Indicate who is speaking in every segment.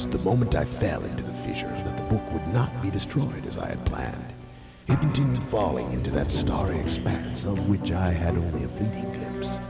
Speaker 1: realized the moment I fell into the fissure that the book would not be destroyed as I had planned. It continued falling into that starry expanse of which I had only a fleeting glimpse.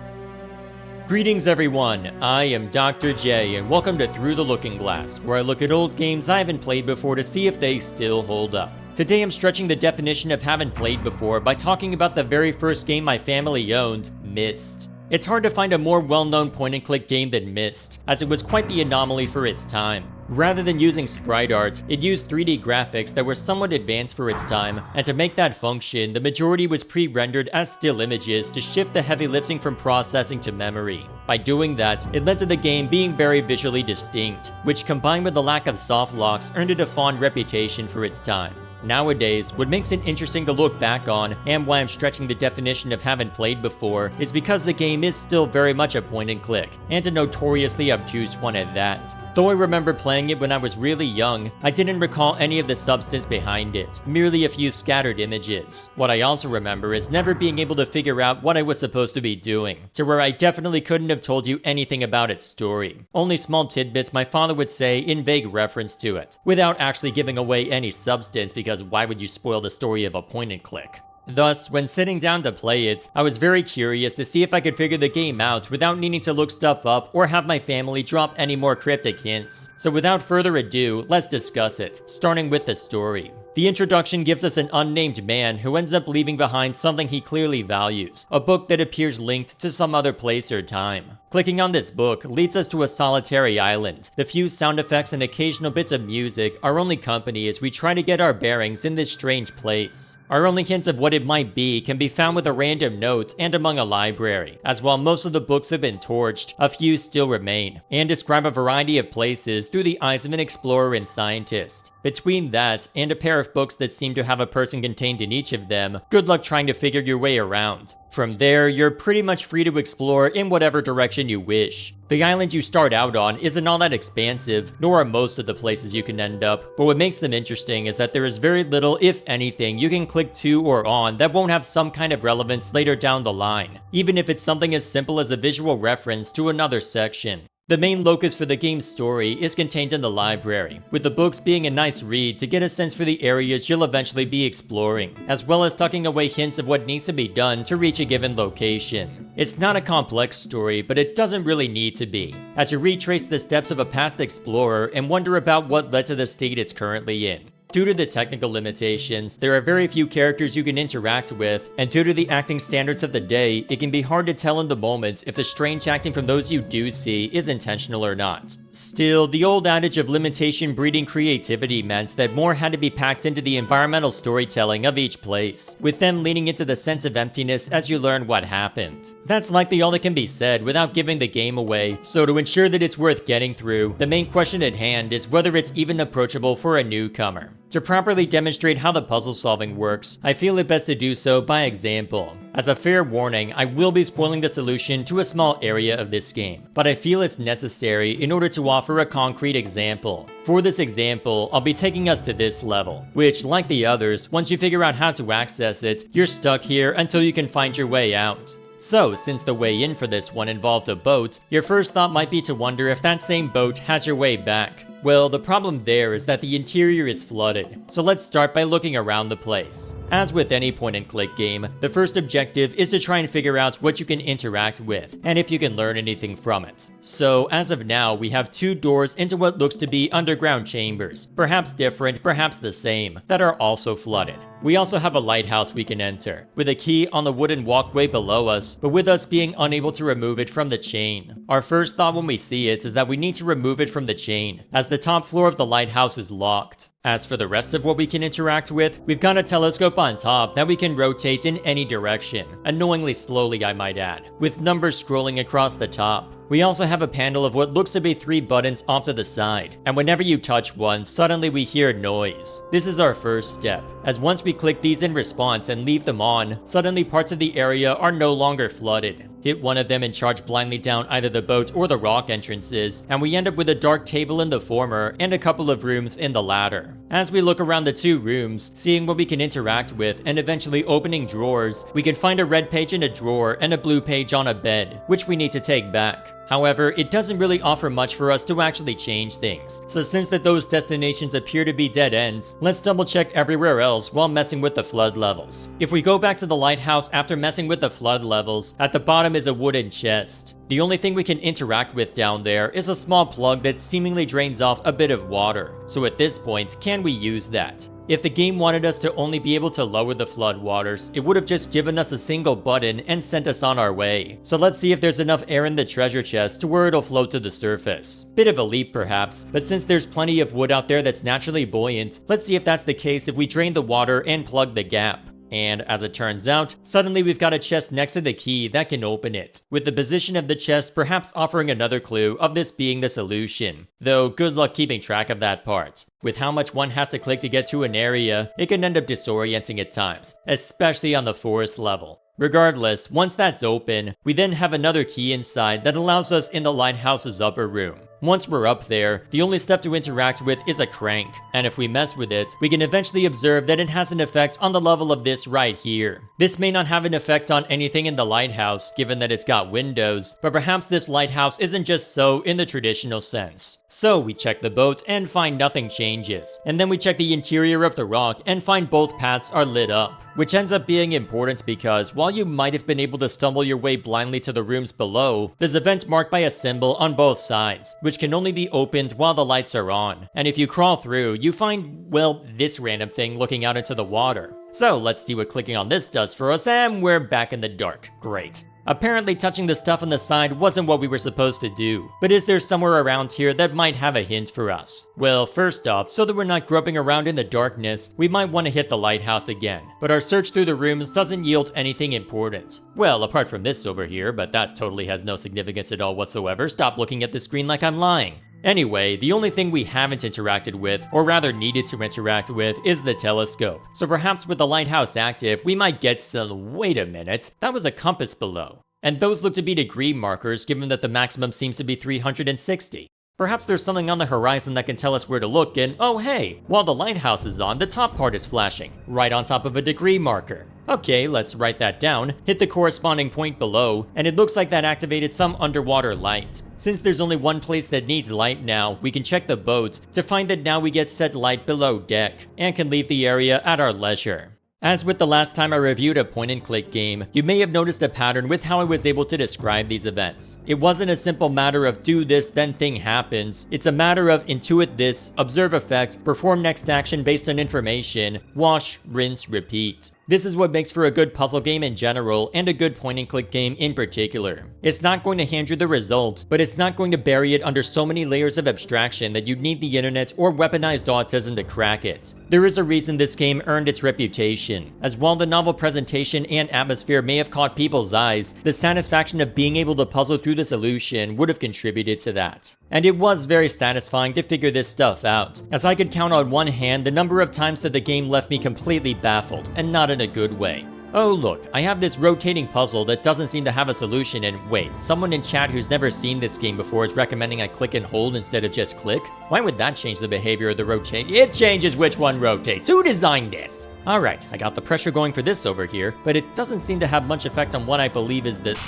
Speaker 2: Greetings everyone, I am Dr. J and welcome to Through the Looking Glass, where I look at old games I haven't played before to see if they still hold up. Today I'm stretching the definition of haven't played before by talking about the very first game my family owned, Myst. It's hard to find a more well-known point-and-click game than Myst, as it was quite the anomaly for its time. Rather than using sprite art, it used 3D graphics that were somewhat advanced for its time, and to make that function, the majority was pre-rendered as still images to shift the heavy lifting from processing to memory. By doing that, it led to the game being very visually distinct, which combined with the lack of soft locks earned it a fond reputation for its time. Nowadays, what makes it interesting to look back on, and why I'm stretching the definition of haven't played before, is because the game is still very much a point and click, and a notoriously obtuse one at that. Though I remember playing it when I was really young, I didn't recall any of the substance behind it, merely a few scattered images. What I also remember is never being able to figure out what I was supposed to be doing, to where I definitely couldn't have told you anything about its story. Only small tidbits my father would say in vague reference to it, without actually giving away any substance, because why would you spoil the story of a point and click? Thus, when sitting down to play it, I was very curious to see if I could figure the game out without needing to look stuff up or have my family drop any more cryptic hints. So without further ado, let's discuss it, starting with the story. The introduction gives us an unnamed man who ends up leaving behind something he clearly values, a book that appears linked to some other place or time. Clicking on this book leads us to a solitary island. The few sound effects and occasional bits of music are only company as we try to get our bearings in this strange place. Our only hints of what it might be can be found with a random note and among a library, as while most of the books have been torched, a few still remain, and describe a variety of places through the eyes of an explorer and scientist. Between that and a pair of books that seem to have a person contained in each of them, good luck trying to figure your way around. From there, you're pretty much free to explore in whatever direction you wish. The island you start out on isn't all that expansive, nor are most of the places you can end up, but what makes them interesting is that there is very little, if anything, you can click to or on that won't have some kind of relevance later down the line, even if it's something as simple as a visual reference to another section. The main locus for the game's story is contained in the library, with the books being a nice read to get a sense for the areas you'll eventually be exploring, as well as tucking away hints of what needs to be done to reach a given location. It's not a complex story, but it doesn't really need to be, as you retrace the steps of a past explorer and wonder about what led to the state it's currently in. Due to the technical limitations, there are very few characters you can interact with, and due to the acting standards of the day, it can be hard to tell in the moment if the strange acting from those you do see is intentional or not. Still, the old adage of limitation breeding creativity meant that more had to be packed into the environmental storytelling of each place, with them leaning into the sense of emptiness as you learn what happened. That's likely all that can be said without giving the game away, so to ensure that it's worth getting through, the main question at hand is whether it's even approachable for a newcomer. To properly demonstrate how the puzzle solving works, I feel it best to do so by example. As a fair warning, I will be spoiling the solution to a small area of this game, but I feel it's necessary in order to offer a concrete example. For this example, I'll be taking us to this level, which, like the others, once you figure out how to access it, you're stuck here until you can find your way out. So, since the way in for this one involved a boat, your first thought might be to wonder if that same boat has your way back. Well, the problem there is that the interior is flooded, so let's start by looking around the place. As with any point-and-click game, the first objective is to try and figure out what you can interact with, and if you can learn anything from it. So, as of now, we have two doors into what looks to be underground chambers, perhaps different, perhaps the same, that are also flooded. We also have a lighthouse we can enter, with a key on the wooden walkway below us, but with us being unable to remove it from the chain. Our first thought when we see it is that we need to remove it from the chain, as the top floor of the lighthouse is locked. As for the rest of what we can interact with, we've got a telescope on top that we can rotate in any direction, annoyingly slowly I might add, with numbers scrolling across the top. We also have a panel of what looks to be 3 buttons off to the side, and whenever you touch one, suddenly we hear a noise. This is our first step, as once we click these in response and leave them on, suddenly parts of the area are no longer flooded. Hit one of them and charge blindly down either the boat or the rock entrances, and we end up with a dark table in the former and a couple of rooms in the latter. As we look around the two rooms, seeing what we can interact with and eventually opening drawers, we can find a red page in a drawer and a blue page on a bed, which we need to take back. However, it doesn't really offer much for us to actually change things. So since those destinations appear to be dead ends, let's double check everywhere else while messing with the flood levels. If we go back to the lighthouse after messing with the flood levels, at the bottom is a wooden chest. The only thing we can interact with down there is a small plug that seemingly drains off a bit of water. So at this point, can we use that? If the game wanted us to only be able to lower the flood waters, it would have just given us a single button and sent us on our way. So let's see if there's enough air in the treasure chest to where it'll float to the surface. Bit of a leap perhaps, but since there's plenty of wood out there that's naturally buoyant, let's see if that's the case if we drain the water and plug the gap. And as it turns out, suddenly we've got a chest next to the key that can open it, with the position of the chest perhaps offering another clue of this being the solution. Though good luck keeping track of that part. With how much one has to click to get to an area, it can end up disorienting at times, especially on the forest level. Regardless, once that's open, we then have another key inside that allows us in the lighthouse's upper room. Once we're up there, the only stuff to interact with is a crank, and if we mess with it, we can eventually observe that it has an effect on the level of this right here. This may not have an effect on anything in the lighthouse, given that it's got windows, but perhaps this lighthouse isn't just so in the traditional sense. So we check the boat and find nothing changes, and then we check the interior of the rock and find both paths are lit up, which ends up being important because while you might have been able to stumble your way blindly to the rooms below, there's a vent marked by a symbol on both sides, which can only be opened while the lights are on. And if you crawl through, you find, well, this random thing looking out into the water. So let's see what clicking on this does for us, and we're back in the dark. Great. Apparently touching the stuff on the side wasn't what we were supposed to do, but is there somewhere around here that might have a hint for us? Well, first off, so that we're not groping around in the darkness, we might want to hit the lighthouse again, but our search through the rooms doesn't yield anything important. Well, apart from this over here, but that totally has no significance at all whatsoever. Stop looking at the screen like I'm lying. Anyway, the only thing we haven't interacted with, or rather needed to interact with, is the telescope. So perhaps with the lighthouse active, we might get some— wait a minute, that was a compass below. And those look to be degree markers given that the maximum seems to be 360. Perhaps there's something on the horizon that can tell us where to look and oh hey, while the lighthouse is on, the top part is flashing, right on top of a degree marker. Okay, let's write that down, hit the corresponding point below, and it looks like that activated some underwater light. Since there's only one place that needs light now, we can check the boat to find that now we get set light below deck, and can leave the area at our leisure. As with the last time I reviewed a point-and-click game, you may have noticed a pattern with how I was able to describe these events. It wasn't a simple matter of do this, then thing happens. It's a matter of intuit this, observe effect, perform next action based on information, wash, rinse, repeat. This is what makes for a good puzzle game in general, and a good point-and-click game in particular. It's not going to hand you the result, but it's not going to bury it under so many layers of abstraction that you'd need the internet or weaponized autism to crack it. There is a reason this game earned its reputation, as while the novel presentation and atmosphere may have caught people's eyes, the satisfaction of being able to puzzle through the solution would have contributed to that. And it was very satisfying to figure this stuff out, as I could count on one hand the number of times that the game left me completely baffled, and not in a good way. Oh look, I have this rotating puzzle that doesn't seem to have a solution, and wait, someone in chat who's never seen this game before is recommending I click and hold instead of just click? Why would that change the behavior of the rotate? It changes which one rotates. Who designed this? Alright, I got the pressure going for this over here, but it doesn't seem to have much effect on what I believe is the—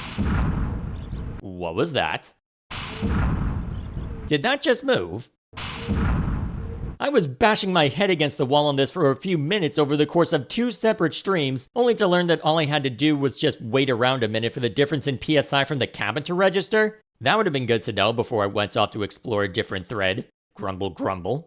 Speaker 2: what was that? Did that just move? I was bashing my head against the wall on this for a few minutes over the course of 2 separate streams, only to learn that all I had to do was just wait around a minute for the difference in PSI from the cabin to register. That would have been good to know before I went off to explore a different thread. Grumble, grumble.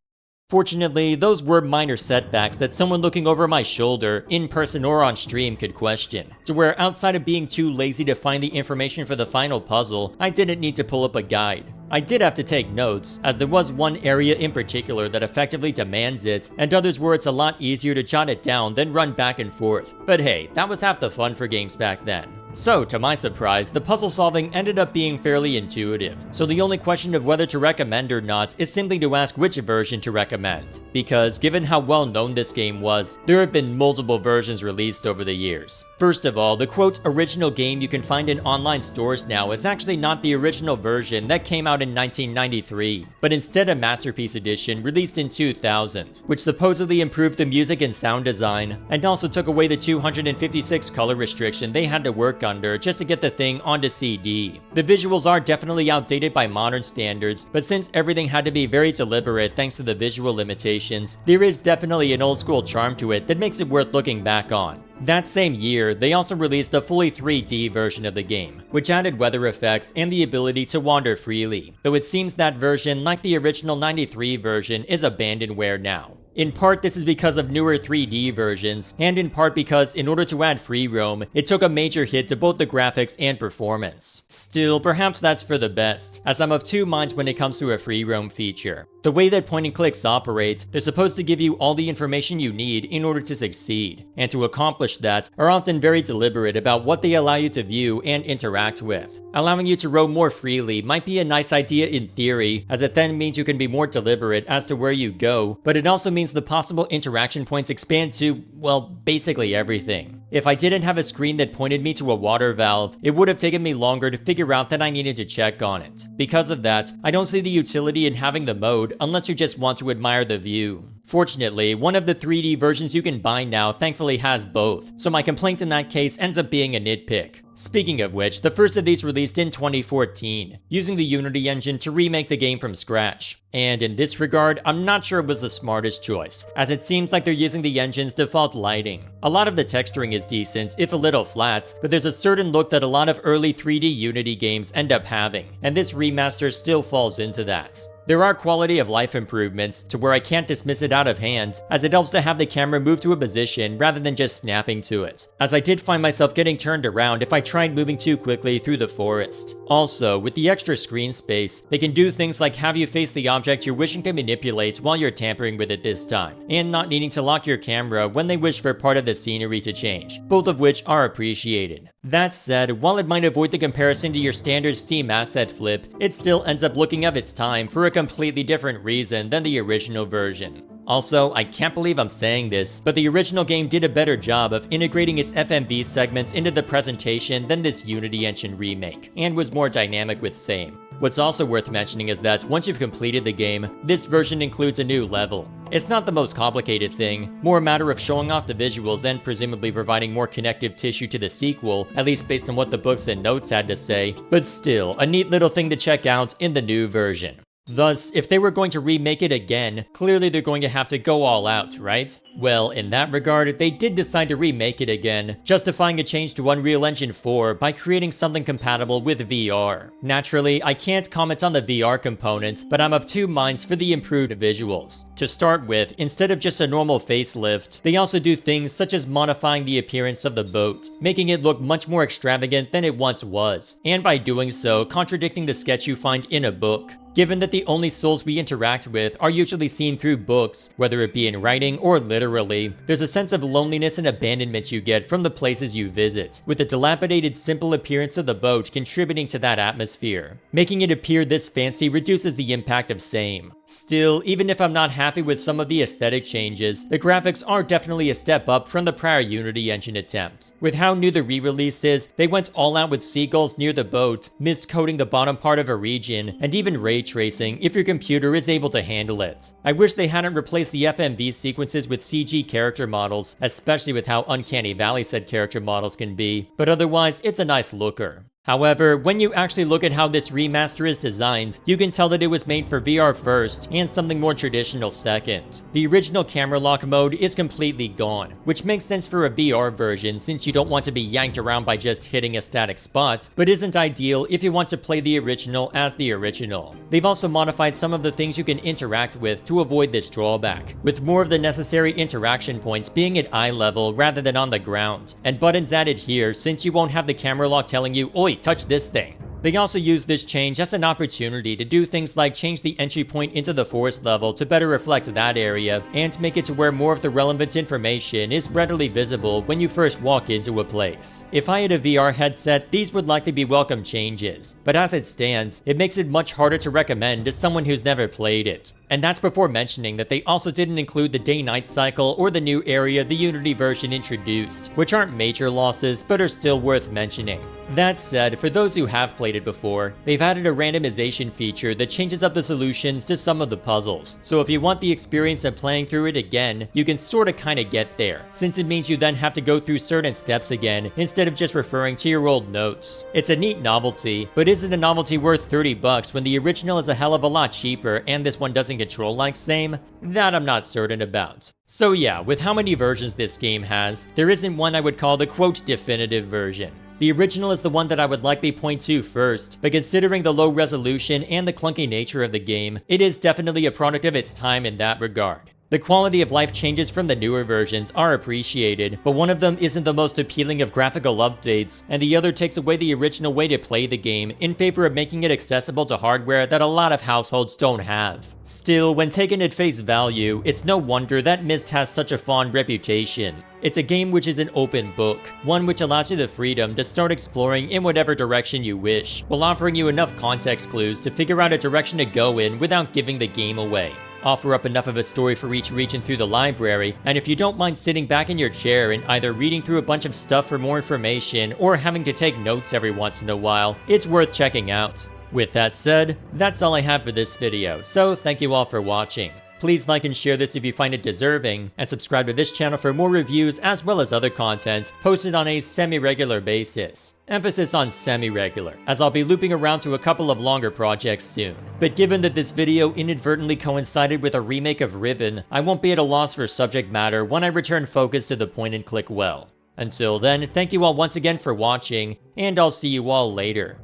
Speaker 2: Fortunately, those were minor setbacks that someone looking over my shoulder, in person or on stream, could question. To where outside of being too lazy to find the information for the final puzzle, I didn't need to pull up a guide. I did have to take notes, as there was one area in particular that effectively demands it, and others where it's a lot easier to jot it down than run back and forth. But hey, that was half the fun for games back then. So, to my surprise, the puzzle solving ended up being fairly intuitive, so the only question of whether to recommend or not is simply to ask which version to recommend, because given how well known this game was, there have been multiple versions released over the years. First of all, the quote original game you can find in online stores now is actually not the original version that came out in 1993, but instead a Masterpiece Edition released in 2000, which supposedly improved the music and sound design, and also took away the 256 color restriction they had to work under just to get the thing onto CD. The visuals are definitely outdated by modern standards, but since everything had to be very deliberate thanks to the visual limitations, there is definitely an old school charm to it that makes it worth looking back on. That same year, they also released a fully 3D version of the game, which added weather effects and the ability to wander freely, though it seems that version, like the original 93 version, is abandonware now. In part, this is because of newer 3D versions, and in part because in order to add free roam, it took a major hit to both the graphics and performance. Still, perhaps that's for the best, as I'm of two minds when it comes to a free roam feature. The way that point and clicks operate, they're supposed to give you all the information you need in order to succeed, and to accomplish that are often very deliberate about what they allow you to view and interact with. Allowing you to roam more freely might be a nice idea in theory, as it then means you can be more deliberate as to where you go, but it also means the possible interaction points expand to, well, basically everything. If I didn't have a screen that pointed me to a water valve, it would have taken me longer to figure out that I needed to check on it. Because of that, I don't see the utility in having the mode unless you just want to admire the view. Fortunately, one of the 3D versions you can buy now thankfully has both, so my complaint in that case ends up being a nitpick. Speaking of which, the first of these released in 2014, using the Unity engine to remake the game from scratch. And in this regard, I'm not sure it was the smartest choice, as it seems like they're using the engine's default lighting. A lot of the texturing is decent, if a little flat, but there's a certain look that a lot of early 3D Unity games end up having, and this remaster still falls into that. There are quality of life improvements to where I can't dismiss it out of hand, as it helps to have the camera move to a position rather than just snapping to it, as I did find myself getting turned around if I tried moving too quickly through the forest. Also, with the extra screen space, they can do things like have you face the object you're wishing to manipulate while you're tampering with it this time, and not needing to lock your camera when they wish for part of the scenery to change, both of which are appreciated. That said, while it might avoid the comparison to your standard Steam asset flip, it still ends up looking of its time for a completely different reason than the original version. Also, I can't believe I'm saying this, but the original game did a better job of integrating its FMV segments into the presentation than this Unity engine remake, and was more dynamic with same. What's also worth mentioning is that once you've completed the game, this version includes a new level. It's not the most complicated thing, more a matter of showing off the visuals and presumably providing more connective tissue to the sequel, at least based on what the books and notes had to say, but still, a neat little thing to check out in the new version. Thus, if they were going to remake it again, clearly they're going to have to go all out, right? Well, in that regard, they did decide to remake it again, justifying a change to Unreal Engine 4 by creating something compatible with VR. Naturally, I can't comment on the VR component, but I'm of two minds for the improved visuals. To start with, instead of just a normal facelift, they also do things such as modifying the appearance of the boat, making it look much more extravagant than it once was, and by doing so, contradicting the sketch you find in a book. Given that the only souls we interact with are usually seen through books, whether it be in writing or literally, there's a sense of loneliness and abandonment you get from the places you visit, with the dilapidated simple appearance of the boat contributing to that atmosphere. Making it appear this fancy reduces the impact of same. Still, even if I'm not happy with some of the aesthetic changes, the graphics are definitely a step up from the prior Unity engine attempt. With how new the re-release is, they went all out with seagulls near the boat, mist coating the bottom part of a region, and even ray tracing if your computer is able to handle it. I wish they hadn't replaced the FMV sequences with CG character models, especially with how uncanny valley said character models can be, but otherwise it's a nice looker. However, when you actually look at how this remaster is designed, you can tell that it was made for VR first and something more traditional second. The original camera lock mode is completely gone, which makes sense for a VR version since you don't want to be yanked around by just hitting a static spot, but isn't ideal if you want to play the original as the original. They've also modified some of the things you can interact with to avoid this drawback, with more of the necessary interaction points being at eye level rather than on the ground, and buttons added here since you won't have the camera lock telling you, "Oi, touch this thing." They also use this change as an opportunity to do things like change the entry point into the forest level to better reflect that area, and make it to where more of the relevant information is readily visible when you first walk into a place. If I had a VR headset, these would likely be welcome changes, but as it stands, it makes it much harder to recommend to someone who's never played it. And that's before mentioning that they also didn't include the day-night cycle or the new area the Unity version introduced, which aren't major losses but are still worth mentioning. That said, for those who have played it before, they've added a randomization feature that changes up the solutions to some of the puzzles, so if you want the experience of playing through it again, you can sorta kinda get there, since it means you then have to go through certain steps again instead of just referring to your old notes. It's a neat novelty, but is it a novelty worth $30 when the original is a hell of a lot cheaper and this one doesn't control like same? That I'm not certain about. So yeah, with how many versions this game has, there isn't one I would call the quote definitive version. The original is the one that I would likely point to first, but considering the low resolution and the clunky nature of the game, it is definitely a product of its time in that regard. The quality of life changes from the newer versions are appreciated, but one of them isn't the most appealing of graphical updates, and the other takes away the original way to play the game in favor of making it accessible to hardware that a lot of households don't have. Still, when taken at face value, it's no wonder that Myst has such a fond reputation. It's a game which is an open book, one which allows you the freedom to start exploring in whatever direction you wish, while offering you enough context clues to figure out a direction to go in without giving the game away. Offer up enough of a story for each region through the library, and if you don't mind sitting back in your chair and either reading through a bunch of stuff for more information or having to take notes every once in a while, it's worth checking out. With that said, that's all I have for this video, so thank you all for watching. Please like and share this if you find it deserving, and subscribe to this channel for more reviews as well as other content posted on a semi-regular basis. Emphasis on semi-regular, as I'll be looping around to a couple of longer projects soon. But given that this video inadvertently coincided with a remake of Riven, I won't be at a loss for subject matter when I return focus to the point and click well. Until then, thank you all once again for watching, and I'll see you all later.